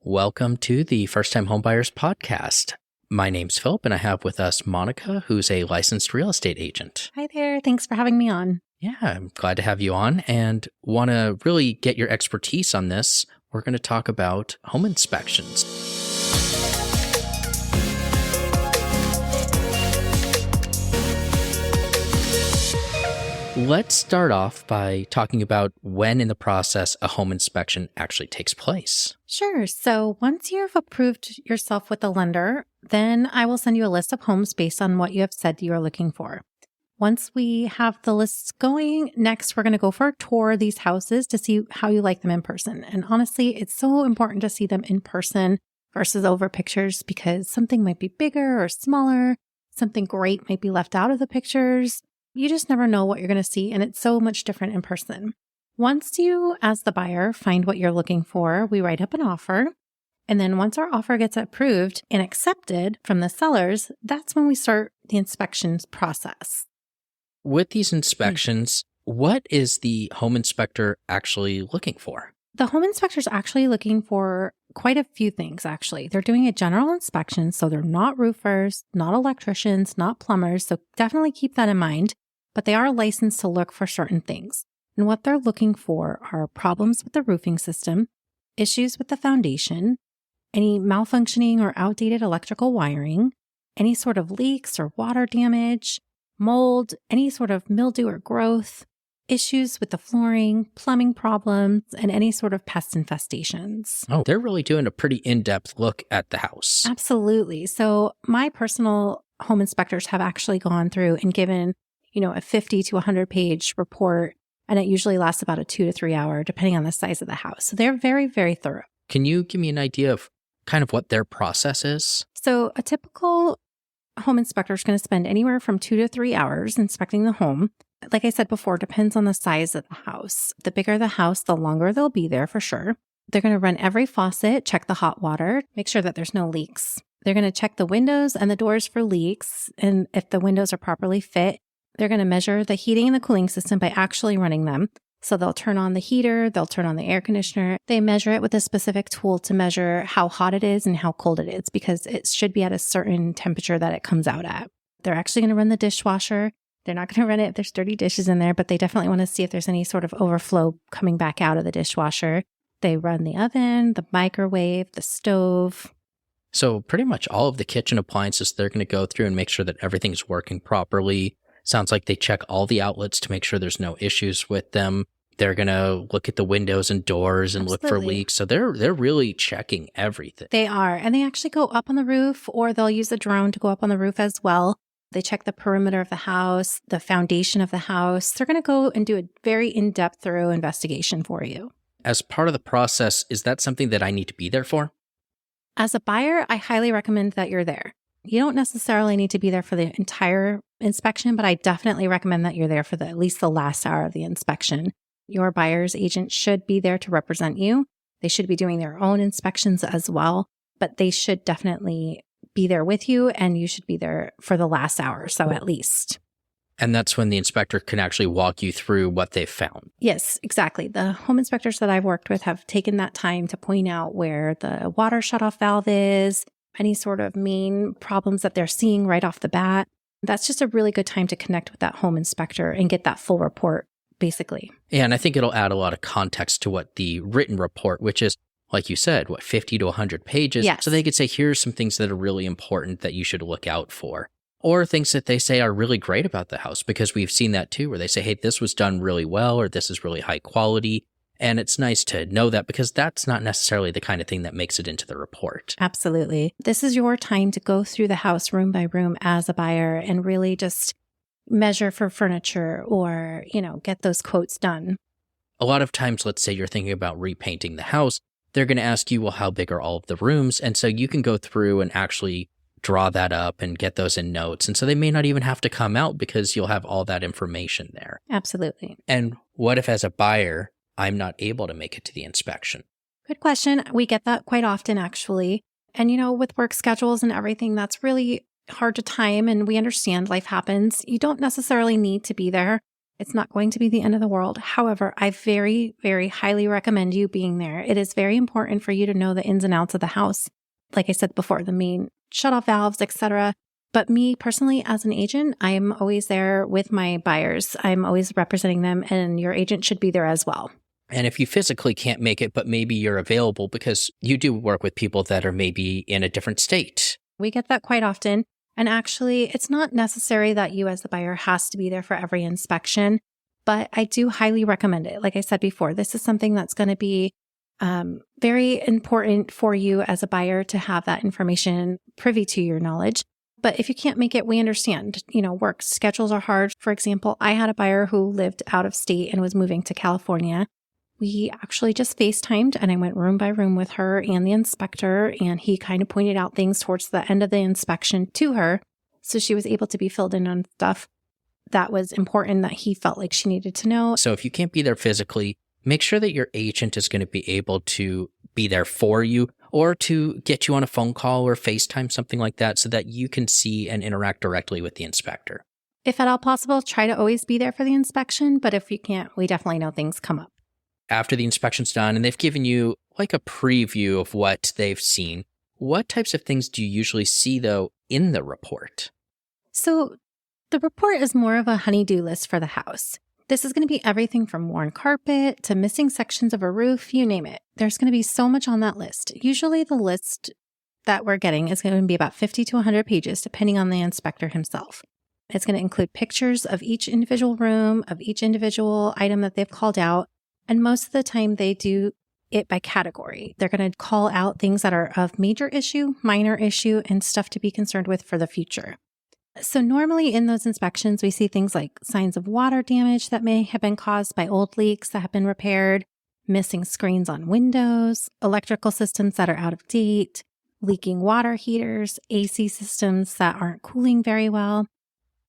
Welcome to the First Time Homebuyers Podcast. My name's Philip, and I have with us Monica, who's a licensed real estate agent. Hi there. Thanks for having me on. Yeah, I'm glad to have you on and want to really get your expertise on this. We're going to talk about home inspections. Let's start off by talking about when in the process a home inspection actually takes place. Sure. So once you've approved yourself with the lender, then I will send you a list of homes based on what you have said you are looking for. Once we have the lists going, next we're going to go for a tour of these houses to see how you like them in person. And honestly, it's so important to see them in person versus over pictures because something might be bigger or smaller. Something great might be left out of the pictures. You just never know what you're going to see, and it's so much different in person. Once you, as the buyer, find what you're looking for, we write up an offer. And then once our offer gets approved and accepted from the sellers, that's when we start the inspections process. With these inspections, what is the home inspector actually looking for? The home inspector is actually looking for quite a few things, actually. They're doing a general inspection, so they're not roofers, not electricians, not plumbers, so definitely keep that in mind. But they are licensed to look for certain things. And what they're looking for are problems with the roofing system, issues with the foundation, any malfunctioning or outdated electrical wiring, any sort of leaks or water damage, mold, any sort of mildew or growth, issues with the flooring, plumbing problems, and any sort of pest infestations. Oh, they're really doing a pretty in-depth look at the house. Absolutely. So my personal home inspectors have actually gone through and given a 50 to 100 page report, and it usually lasts about a 2 to 3 hour, depending on the size of the house. So they're very, very thorough. Can you give me an idea of kind of what their process is? So a typical home inspector is going to spend anywhere from 2 to 3 hours inspecting the home. Like I said before, depends on the size of the house. The bigger the house, the longer they'll be there for sure. They're going to run every faucet, check the hot water, make sure that there's no leaks. They're going to check the windows and the doors for leaks, and if the windows are properly fit. They're going to measure the heating and the cooling system by actually running them. So they'll turn on the heater, they'll turn on the air conditioner. They measure it with a specific tool to measure how hot it is and how cold it is because it should be at a certain temperature that it comes out at. They're actually going to run the dishwasher. They're not going to run it if there's dirty dishes in there, but they definitely want to see if there's any sort of overflow coming back out of the dishwasher. They run the oven, the microwave, the stove. So pretty much all of the kitchen appliances, they're going to go through and make sure that everything's working properly. Sounds like they check all the outlets to make sure there's no issues with them. They're going to look at the windows and doors and Absolutely. Look for leaks. So they're really checking everything. They are. And they actually go up on the roof, or they'll use a drone to go up on the roof as well. They check the perimeter of the house, the foundation of the house. They're going to go and do a very in-depth, thorough investigation for you. As part of the process, is that something that I need to be there for? As a buyer, I highly recommend that you're there. You don't necessarily need to be there for the entire inspection, but I definitely recommend that you're there for at least the last hour of the inspection. Your buyer's agent should be there to represent you. They should be doing their own inspections as well, but they should definitely be there with you, and you should be there for the last hour or so at least. And that's when the inspector can actually walk you through what they've found. Yes, exactly. The home inspectors that I've worked with have taken that time to point out where the water shutoff valve is, any sort of main problems that they're seeing right off the bat. That's just a really good time to connect with that home inspector and get that full report, basically. Yeah, and I think it'll add a lot of context to what the written report, which is, like you said, 50 to 100 pages. Yes. So they could say, here's some things that are really important that you should look out for. Or things that they say are really great about the house, because we've seen that too, where they say, hey, this was done really well, or this is really high quality. And it's nice to know that because that's not necessarily the kind of thing that makes it into the report. Absolutely. This is your time to go through the house room by room as a buyer and really just measure for furniture or, get those quotes done. A lot of times, let's say you're thinking about repainting the house, they're going to ask you, well, how big are all of the rooms? And so you can go through and actually draw that up and get those in notes. And so they may not even have to come out because you'll have all that information there. Absolutely. And what if, as a buyer, I'm not able to make it to the inspection? Good question. We get that quite often, actually. And, with work schedules and everything, that's really hard to time. And we understand life happens. You don't necessarily need to be there. It's not going to be the end of the world. However, I very, very highly recommend you being there. It is very important for you to know the ins and outs of the house. Like I said before, the main shutoff valves, etc. But me personally, as an agent, I am always there with my buyers. I'm always representing them, and your agent should be there as well. And if you physically can't make it, but maybe you're available because you do work with people that are maybe in a different state. We get that quite often. And actually, it's not necessary that you as the buyer has to be there for every inspection, but I do highly recommend it. Like I said before, this is something that's going to be very important for you as a buyer to have that information privy to your knowledge. But if you can't make it, we understand, work schedules are hard. For example, I had a buyer who lived out of state and was moving to California. We actually just FaceTimed and I went room by room with her and the inspector, and he kind of pointed out things towards the end of the inspection to her. So she was able to be filled in on stuff that was important that he felt like she needed to know. So if you can't be there physically, make sure that your agent is going to be able to be there for you or to get you on a phone call or FaceTime, something like that, so that you can see and interact directly with the inspector. If at all possible, try to always be there for the inspection. But if you can't, we definitely know things come up. After the inspection's done and they've given you like a preview of what they've seen, what types of things do you usually see, though, in the report? So the report is more of a honey-do list for the house. This is going to be everything from worn carpet to missing sections of a roof, you name it. There's going to be so much on that list. Usually the list that we're getting is going to be about 50 to 100 pages, depending on the inspector himself. It's going to include pictures of each individual room, of each individual item that they've called out. And most of the time they do it by category. They're going to call out things that are of major issue, minor issue, and stuff to be concerned with for the future. So normally in those inspections, we see things like signs of water damage that may have been caused by old leaks that have been repaired, missing screens on windows, electrical systems that are out of date, leaking water heaters, AC systems that aren't cooling very well.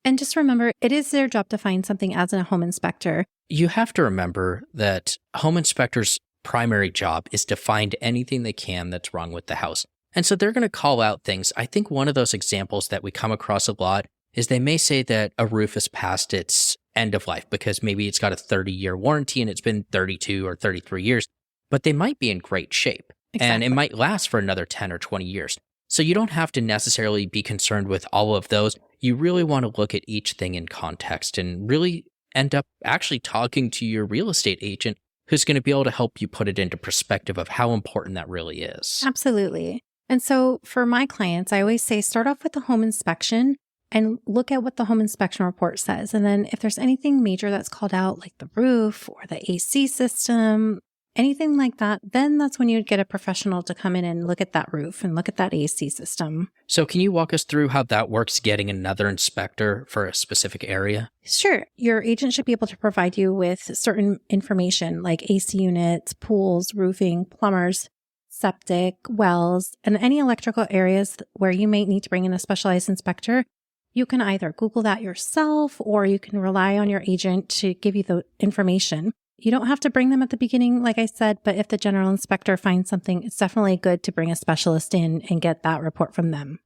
And just remember, it is their job to find something as a home inspector. You have to remember that home inspectors' primary job is to find anything they can that's wrong with the house. And so they're going to call out things. I think one of those examples that we come across a lot is they may say that a roof is past its end of life because maybe it's got a 30-year warranty and it's been 32 or 33 years, but they might be in great shape. Exactly. And it might last for another 10 or 20 years. So you don't have to necessarily be concerned with all of those. You really want to look at each thing in context and really end up actually talking to your real estate agent who's going to be able to help you put it into perspective of how important that really is. Absolutely. And so for my clients, I always say start off with the home inspection and look at what the home inspection report says. And then if there's anything major that's called out, like the roof or the AC system, anything like that, then that's when you'd get a professional to come in and look at that roof and look at that AC system. So can you walk us through how that works, getting another inspector for a specific area? Sure. Your agent should be able to provide you with certain information like AC units, pools, roofing, plumbers, septic, wells, and any electrical areas where you may need to bring in a specialized inspector. You can either Google that yourself or you can rely on your agent to give you the information. You don't have to bring them at the beginning, like I said, but if the general inspector finds something, it's definitely good to bring a specialist in and get that report from them.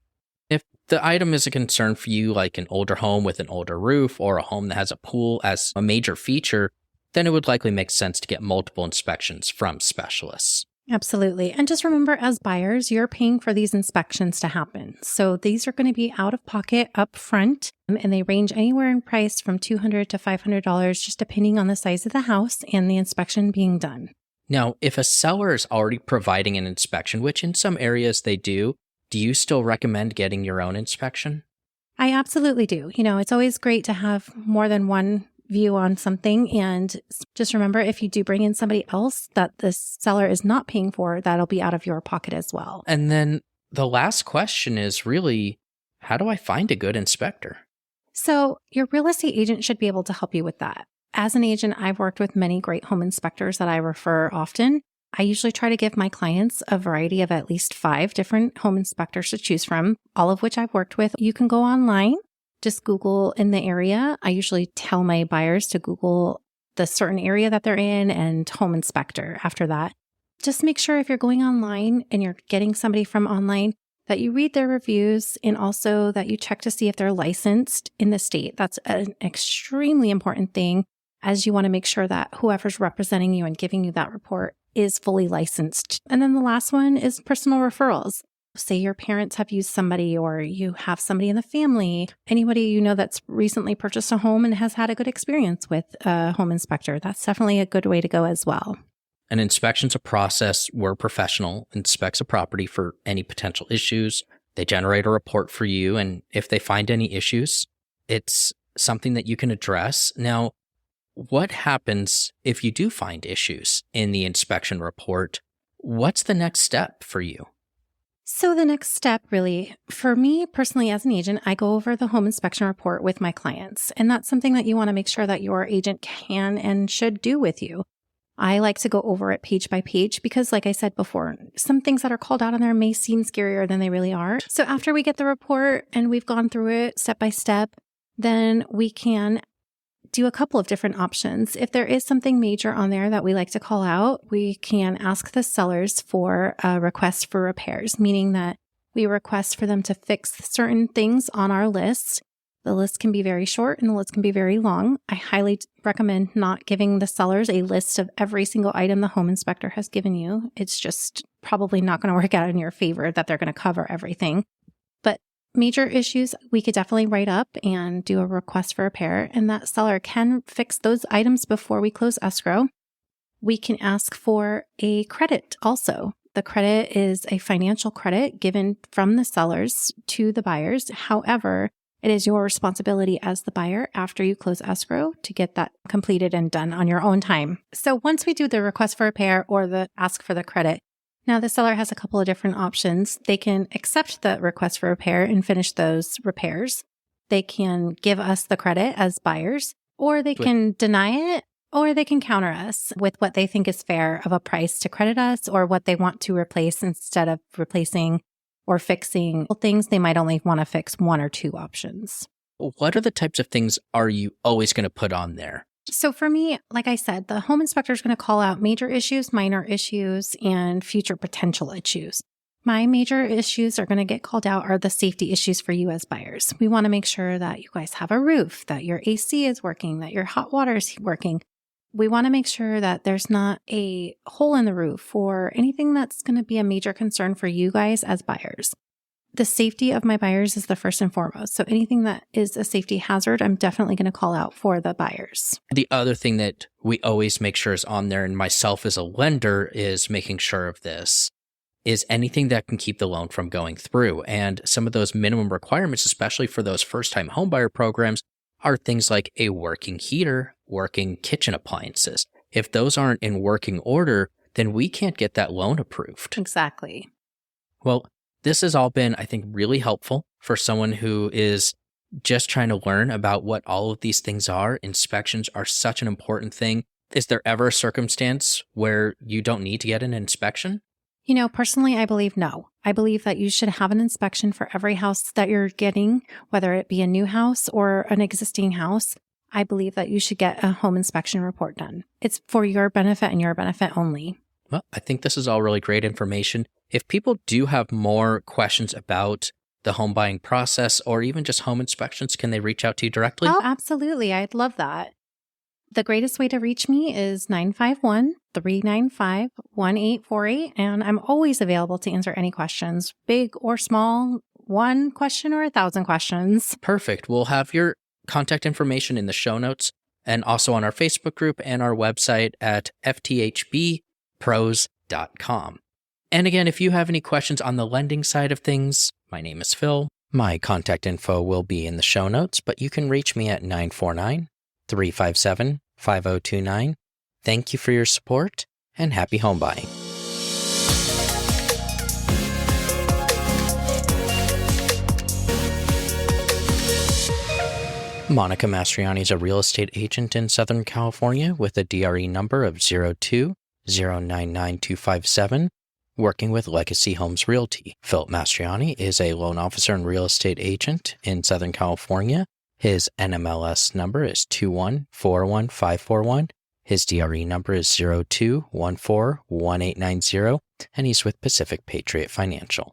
If the item is a concern for you, like an older home with an older roof or a home that has a pool as a major feature, then it would likely make sense to get multiple inspections from specialists. Absolutely. And just remember, as buyers, you're paying for these inspections to happen. So these are going to be out of pocket up front, and they range anywhere in price from $200 to $500, just depending on the size of the house and the inspection being done. Now, if a seller is already providing an inspection, which in some areas they do you still recommend getting your own inspection? I absolutely do. It's always great to have more than one view on something. And just remember, if you do bring in somebody else that the seller is not paying for, that'll be out of your pocket as well. And then the last question is really, how do I find a good inspector? So your real estate agent should be able to help you with that. As an agent, I've worked with many great home inspectors that I refer often. I usually try to give my clients a variety of at least 5 different home inspectors to choose from, all of which I've worked with. You can go online. Just Google in the area. I usually tell my buyers to Google the certain area that they're in and home inspector after that. Just make sure if you're going online and you're getting somebody from online that you read their reviews and also that you check to see if they're licensed in the state. That's an extremely important thing, as you want to make sure that whoever's representing you and giving you that report is fully licensed. And then the last one is personal referrals. Say your parents have used somebody, or you have somebody in the family, anybody you know that's recently purchased a home and has had a good experience with a home inspector. That's definitely a good way to go as well. An inspection's a process where a professional inspects a property for any potential issues. They generate a report for you, and if they find any issues, it's something that you can address. Now, what happens if you do find issues in the inspection report? What's the next step for you? So the next step, really, for me personally as an agent, I go over the home inspection report with my clients. And that's something that you want to make sure that your agent can and should do with you. I like to go over it page by page because, like I said before, some things that are called out on there may seem scarier than they really are. So after we get the report and we've gone through it step by step, then we can do a couple of different options. If there is something major on there that we like to call out, we can ask the sellers for a request for repairs, meaning that we request for them to fix certain things on our list. The list can be very short and the list can be very long. I highly recommend not giving the sellers a list of every single item the home inspector has given you. It's just probably not going to work out in your favor that they're going to cover everything. But major issues, we could definitely write up and do a request for repair, and that seller can fix those items before we close escrow. We can ask for a credit also. The credit is a financial credit given from the sellers to the buyers. However, it is your responsibility as the buyer after you close escrow to get that completed and done on your own time. So once we do the request for repair or the ask for the credit, now the seller has a couple of different options. They can accept the request for repair and finish those repairs. They can give us the credit as buyers, or they can deny it, or they can counter us with what they think is fair of a price to credit us, or what they want to replace instead of replacing or fixing things. They might only want to fix one or two options. What are the types of things are you always going to put on there? So for me, like I said, the home inspector is going to call out major issues, minor issues, and future potential issues. My major issues are going to get called out are the safety issues for you as buyers. We want to make sure that you guys have a roof, that your AC is working, that your hot water is working. We want to make sure that there's not a hole in the roof or anything that's going to be a major concern for you guys as buyers. The safety of my buyers is the first and foremost. So anything that is a safety hazard, I'm definitely going to call out for the buyers. The other thing that we always make sure is on there, and myself as a lender is making sure of this, is anything that can keep the loan from going through. And some of those minimum requirements, especially for those first-time homebuyer programs, are things like a working heater, working kitchen appliances. If those aren't in working order, then we can't get that loan approved. Exactly. Well, this has all been, I think, really helpful for someone who is just trying to learn about what all of these things are. Inspections are such an important thing. Is there ever a circumstance where you don't need to get an inspection? You know, personally, I believe no. I believe that you should have an inspection for every house that you're getting, whether it be a new house or an existing house. I believe that you should get a home inspection report done. It's for your benefit and your benefit only. Well, I think this is all really great information. If people do have more questions about the home buying process or even just home inspections, can they reach out to you directly? Oh, absolutely. I'd love that. The greatest way to reach me is 951-395-1848, and I'm always available to answer any questions, big or small, one question or 1,000 questions. Perfect. We'll have your contact information in the show notes and also on our Facebook group and our website at fthbpros.com. And again, if you have any questions on the lending side of things, my name is Phil. My contact info will be in the show notes, but you can reach me at 949-357-5029. Thank you for your support and happy home buying. Monica Mastroianni is a real estate agent in Southern California with a DRE number of 020999257, working with Legacy Homes Realty. Philip Mastroianni is a loan officer and real estate agent in Southern California. His NMLS number is 2141541. His DRE number is 02141890, and he's with Pacific Patriot Financial.